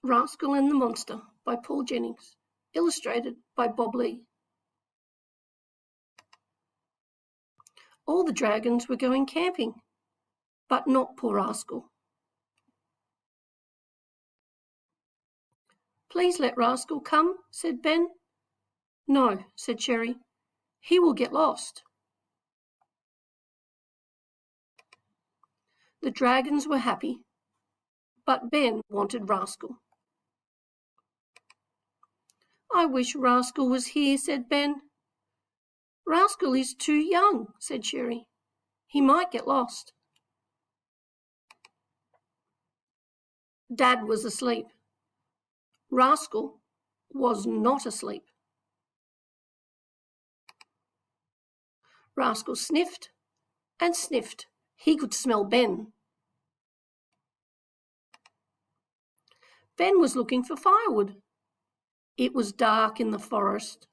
Rascal and the Monster by Paul Jennings, illustrated by Bob Lee. All the dragons were going camping, but not poor Rascal. "Please let Rascal come," said Ben. "No," said Cherry. "He will get lost." The dragons were happy, but Ben wanted Rascal. "I wish Rascal was here," said Ben. "Rascal is too young," said Cherry. "He might get lost." Dad was asleep. Rascal was not asleep. Rascal sniffed and sniffed. He could smell Ben. Ben was looking for firewood. It was dark in the forest.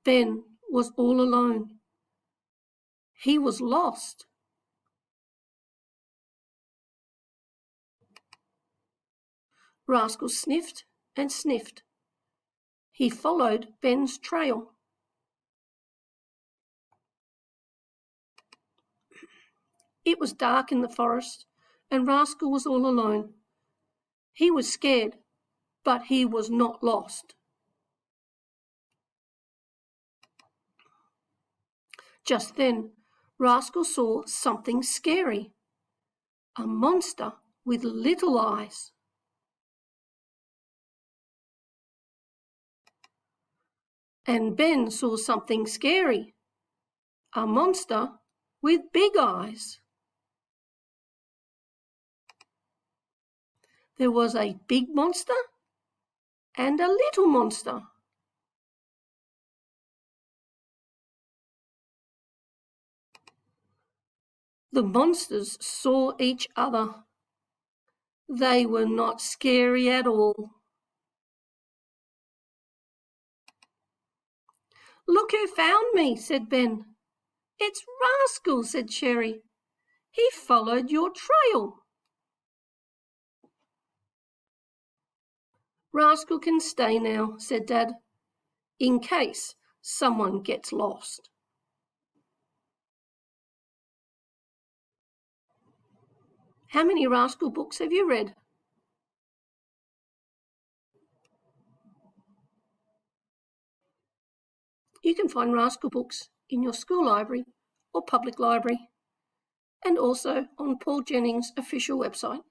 Ben was all alone. He was lost. Rascal sniffed and sniffed. He followed Ben's trail. It was dark in the forest, and Rascal was all alone. He was scared, but he was not lost. Just then, Rascal saw something scary. A monster with little eyes. And Ben saw something scary. A monster with big eyes. There was a big monster and a little monster. The monsters saw each other. They were not scary at all. "Look who found me," said Ben. "It's Rascal," said Cherry. "He followed your trail." "Rascal can stay now," said Dad, "in case someone gets lost." How many Rascal books have you read? You can find Rascal books in your school library or public library, and also on Paul Jennings' official website.